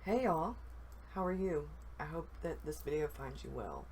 Hey y'all, how are you? I hope that this video finds you well.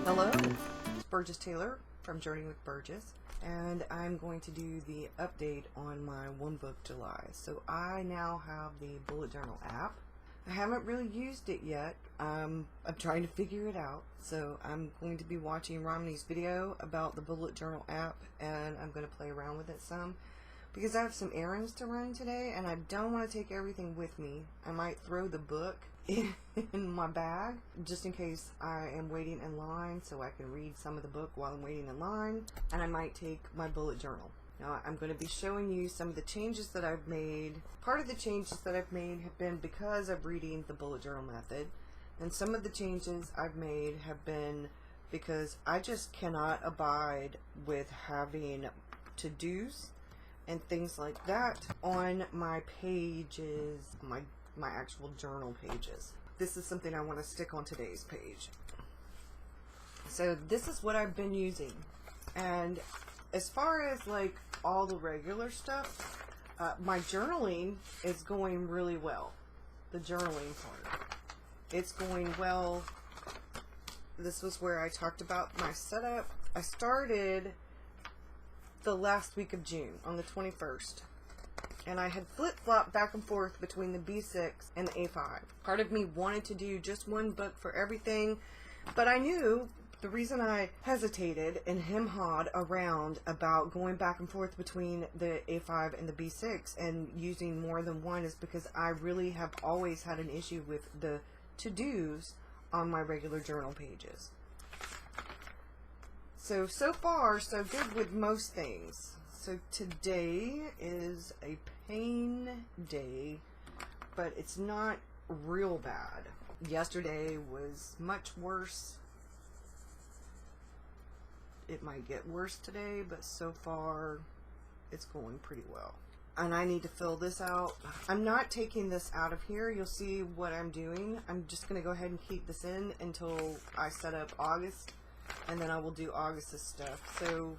Hello, it's Burgess Taylor from Journey with Burgess, and I'm going to do the update on my One Book July. So I now have the bullet journal app. I haven't really used it yet. I'm trying to figure it out. So I'm going to be watching Romney's video about the bullet journal app, and I'm going to play around with it some because I have some errands to run today and I don't want to take everything with me. I might throw the book in my bag just in case I am waiting in line so I can read some of the book while I'm waiting in line, and I might take my bullet journal. Now I'm going to be showing you some of the changes that I've made. Part of the changes that I've made have been because of reading the bullet journal method, and some of the changes I've made have been because I just cannot abide with having to-dos and things like that on my pages, my actual journal pages. This is something I want to stick on today's page. So this is what I've been using, and as far as like all the regular stuff, my journaling is going really well. The journaling part, it's going well. This was where I talked about my setup. I started the last week of June on the 21st. And I had flip-flopped back and forth between the B6 and the A5. Part of me wanted to do just one book for everything, but I knew the reason I hesitated and hem-hawed around about going back and forth between the A5 and the B6 and using more than one is because I really have always had an issue with the to-dos on my regular journal pages. So far, so good with most things. So today is a pain day, but it's not real bad. Yesterday was much worse. It might get worse today, but so far it's going pretty well. And I need to fill this out. I'm not taking this out of here. You'll see what I'm doing. I'm just going to go ahead and keep this in until I set up August, and then I will do August's stuff. So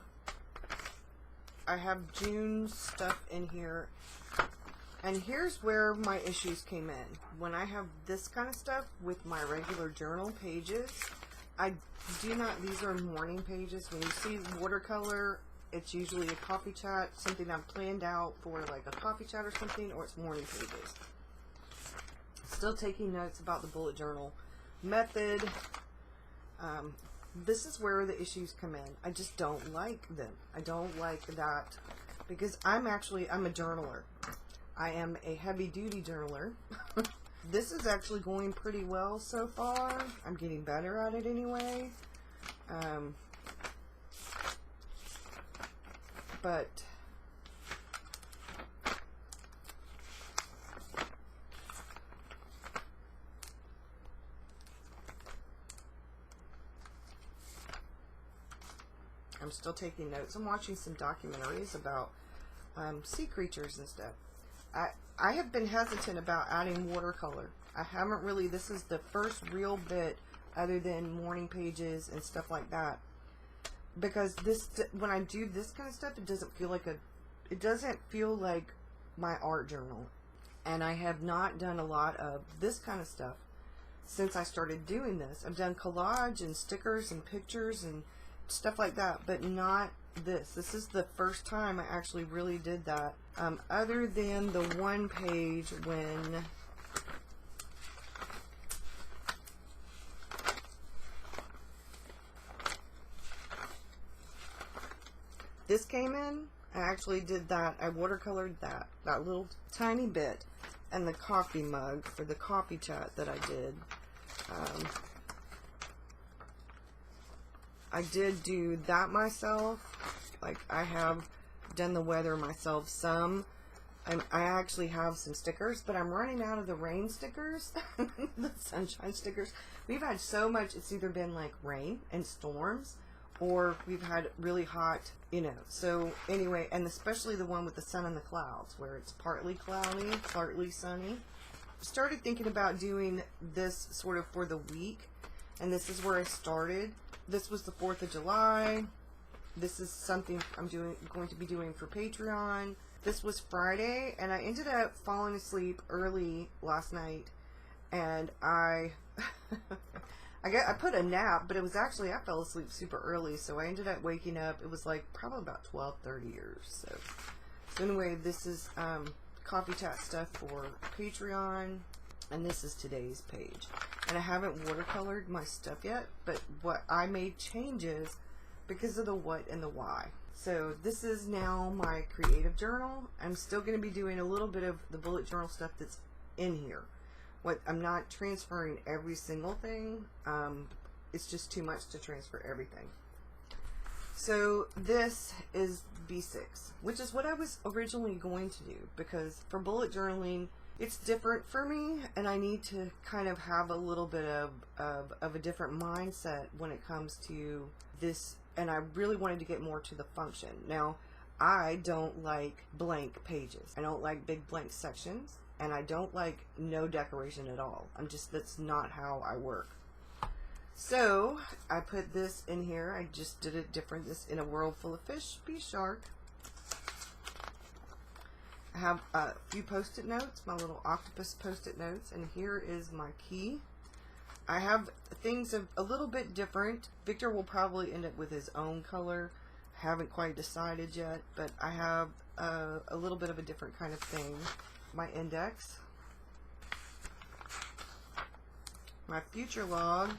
I have June stuff in here, and here's where my issues came in. When I have this kind of stuff with my regular journal pages, I do not, these are morning pages. When you see watercolor, it's usually a coffee chat, something I've planned out for like a coffee chat or something, or it's morning pages. Still taking notes about the bullet journal method. This is where the issues come in. I just don't like them. I don't like that because I'm a journaler. I am a heavy duty journaler. This is actually going pretty well so far. I'm getting better at it anyway. But I'm still taking notes. I'm watching some documentaries about sea creatures and stuff. I have been hesitant about adding watercolor. I haven't really, this is the first real bit other than morning pages and stuff like that. Because this, when I do this kind of stuff, it doesn't feel like my art journal. And I have not done a lot of this kind of stuff since I started doing this. I've done collage and stickers and pictures and stuff like that, but not this. This is the first time I actually really did that, other than the one page when this came in. I actually did that. I watercolored that little tiny bit, and the coffee mug for the coffee chat that I did. I did do that myself. Like, I have done the weather myself some. I actually have some stickers, but I'm running out of the rain stickers, the sunshine stickers. We've had so much, it's either been like rain and storms, or we've had really hot, you know. So anyway, and especially the one with the sun and the clouds, where it's partly cloudy, partly sunny. Started thinking about doing this sort of for the week, and this is where I started. This was the 4th of July. This is something I'm going to be doing for Patreon. This was Friday, and I ended up falling asleep early last night, and I put a nap, but it was actually, I fell asleep super early, so I ended up waking up. It was like probably about 12:30 or so. So anyway, this is coffee chat stuff for Patreon, and this is today's page. And I haven't watercolored my stuff yet, but what I made changes because of the what and the why. So this is now my creative journal. I'm still going to be doing a little bit of the bullet journal stuff that's in here. What I'm not transferring every single thing. It's just too much to transfer everything. So this is B6, which is what I was originally going to do, because for bullet journaling, it's different for me, and I need to kind of have a little bit of a different mindset when it comes to this, and I really wanted to get more to the function. Now, I don't like blank pages. I don't like big blank sections, and I don't like no decoration at all. That's not how I work. So I put this in here. I just did it different. This in a world full of fish, be shark. I have a few post-it notes, my little octopus post-it notes, and here is my key. I have things a little bit different. Victor will probably end up with his own color. Haven't quite decided yet, but I have a little bit of a different kind of thing. My index, my future log,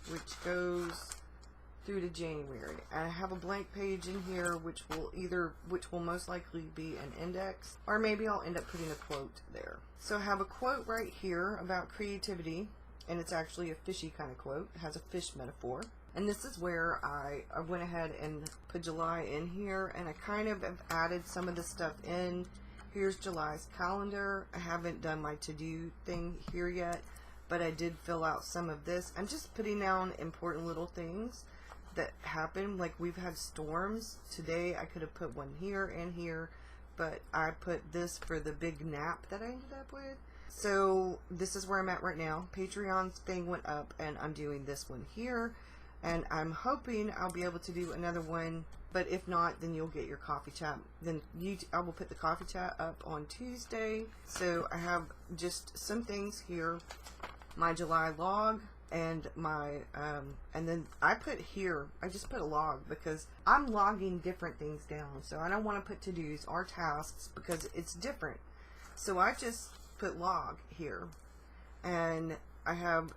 which goes through to January. I have a blank page in here which will most likely be an index, or maybe I'll end up putting a quote there. So I have a quote right here about creativity, and it's actually a fishy kind of quote. It has a fish metaphor. And this is where I went ahead and put July in here, and I kind of have added some of the stuff in. Here's July's calendar. I haven't done my to-do thing here yet, but I did fill out some of this. I'm just putting down important little things that happen. Like, we've had storms. Today I could have put one here and here, but I put this for the big nap that I ended up with. So this is where I'm at right now. Patreon's thing went up, and I'm doing this one here, and I'm hoping I'll be able to do another one, but if not, then you'll get your coffee chat. Then I will put the coffee chat up on Tuesday. So I have just some things here, my July log, and my and then I put here, I just put a log because I'm logging different things down. So I don't want to put to-dos or tasks because it's different. So I just put log here, and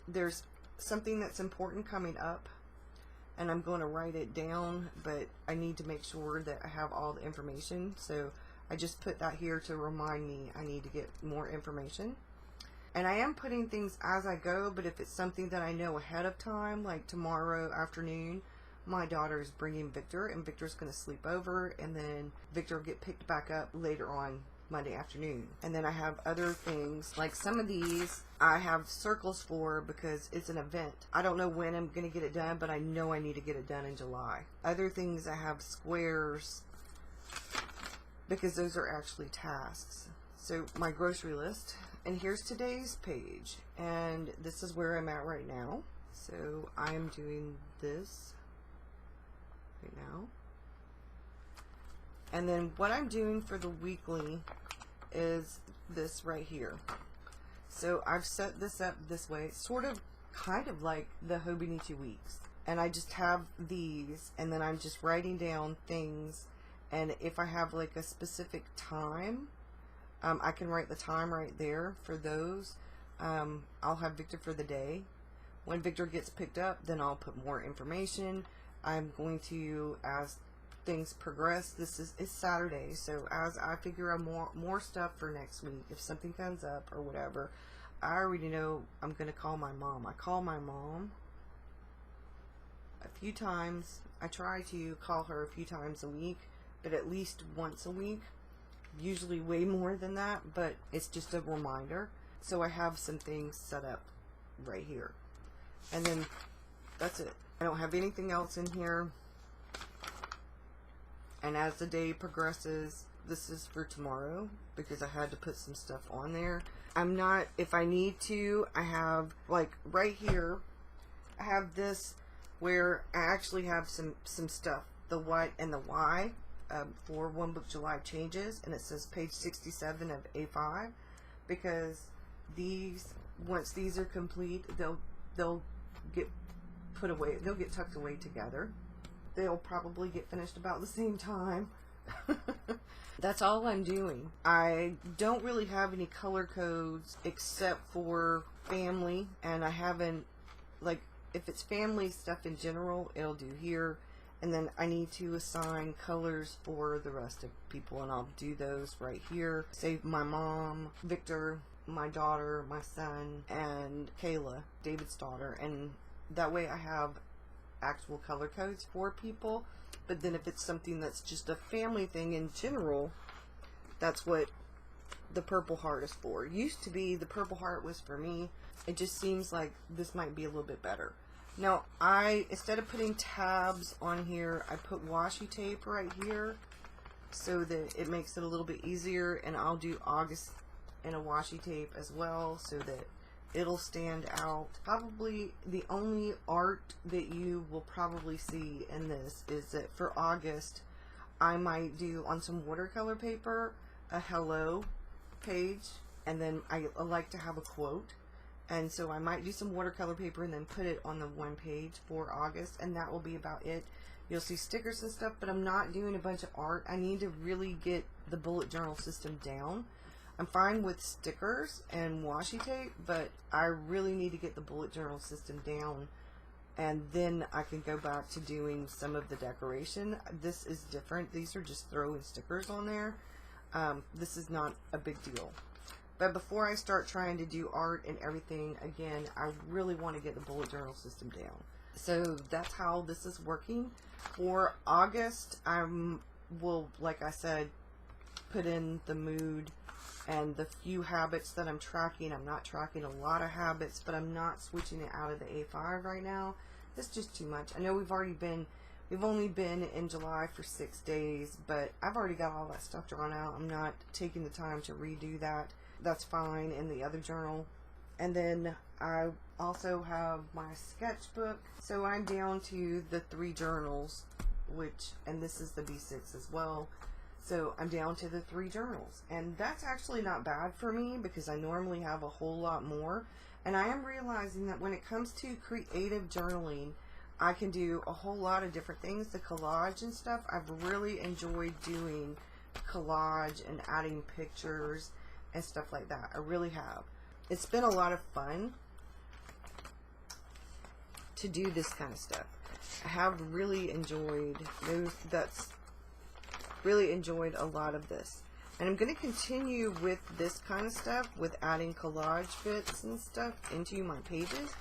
there's something that's important coming up, and I'm going to write it down, but I need to make sure that I have all the information. So I just put that here to remind me I need to get more information. And I am putting things as I go, but if it's something that I know ahead of time, like tomorrow afternoon, my daughter's bringing Victor, and Victor's going to sleep over, and then Victor will get picked back up later on Monday afternoon. And then I have other things, like some of these I have circles for because it's an event. I don't know when I'm going to get it done, but I know I need to get it done in July. Other things I have squares because those are actually tasks. So my grocery list. And here's today's page, and this is where I'm at right now. So I am doing this right now. And then what I'm doing for the weekly is this right here. So I've set this up this way. It's sort of kind of like the Hobonichi weeks. And I just have these, and then I'm just writing down things, and if I have like a specific time, I can write the time right there for those. I'll have Victor for the day. When Victor gets picked up, then I'll put more information. I'm going to, as things progress, it's Saturday, so as I figure out more stuff for next week, if something comes up or whatever, I already know I'm going to call my mom. I call my mom a few times. I try to call her a few times a week, but at least once a week. Usually way more than that, but it's just a reminder. So I have some things set up right here. And then That's it. I don't have anything else in here. And as the day progresses, this is for tomorrow because I had to put some stuff on there. I'm not, if I need to, I have, like, right here, I have this where I actually have some stuff, the what and the why, for One Book July changes, and it says page 67 of A5, because these, once these are complete, they'll get put away, they'll get tucked away together. They'll probably get finished about the same time. That's all I'm doing. I don't really have any color codes except for family, and I haven't, like, if it's family stuff in general, it'll do here, and then I need to assign colors for the rest of people, and I'll do those right here. Say my mom, Victor, my daughter, my son, and Kayla, David's daughter, and that way I have actual color codes for people. But then if it's something that's just a family thing in general, that's what the purple heart is for. It used to be the purple heart was for me. It just seems like this might be a little bit better. Now, instead of putting tabs on here, I put washi tape right here so that it makes it a little bit easier, and I'll do August in a washi tape as well so that it'll stand out. Probably the only art that you will probably see in this is that for August, I might do on some watercolor paper a hello page, and then I like to have a quote, and so I might do some watercolor paper and then put it on the one page for August, and that will be about it. You'll see stickers and stuff, but I'm not doing a bunch of art. I need to really get the bullet journal system down. I'm fine with stickers and washi tape, but I really need to get the bullet journal system down, and then I can go back to doing some of the decoration. This is different. These are just throwing stickers on there. This is not a big deal. But before I start trying to do art and everything again, I really want to get the bullet journal system down. So that's how this is working. For August, I will, like I said, put in the mood and the few habits that I'm tracking. I'm not tracking a lot of habits, but I'm not switching it out of the A5 right now. It's just too much. I know we've only been in July for 6 days, but I've already got all that stuff drawn out. I'm not taking the time to redo that. That's fine in the other journal. And then I also have my sketchbook. So I'm down to the 3 journals, and this is the B6 as well. So I'm down to the 3 journals, and that's actually not bad for me because I normally have a whole lot more. And I am realizing that when it comes to creative journaling, I can do a whole lot of different things. The collage and stuff, I've really enjoyed doing collage and adding pictures and stuff like that. I really have. It's been a lot of fun to do this kind of stuff. I have really enjoyed really enjoyed a lot of this, and I'm going to continue with this kind of stuff, with adding collage bits and stuff into my pages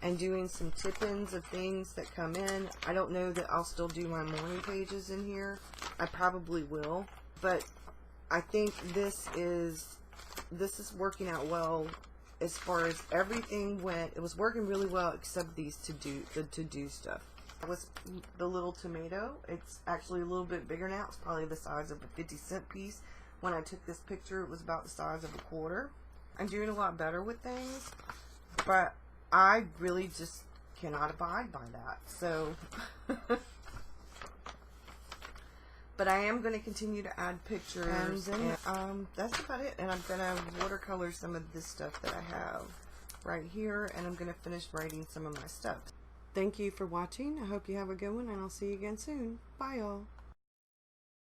and doing some tip-ins of things that come in. I don't know that I'll still do my morning pages in here. I probably will, but I think this is working out well as far as everything went. It was working really well except the to-do stuff. That was the little tomato. It's actually a little bit bigger now. It's probably the size of a 50-cent piece. When I took this picture, it was about the size of a quarter. I'm doing a lot better with things, but I really just cannot abide by that. So, but I am going to continue to add pictures, and that's about it. And I'm going to watercolor some of this stuff that I have right here, and I'm going to finish writing some of my stuff. Thank you for watching. I hope you have a good one, and I'll see you again soon. Bye, y'all.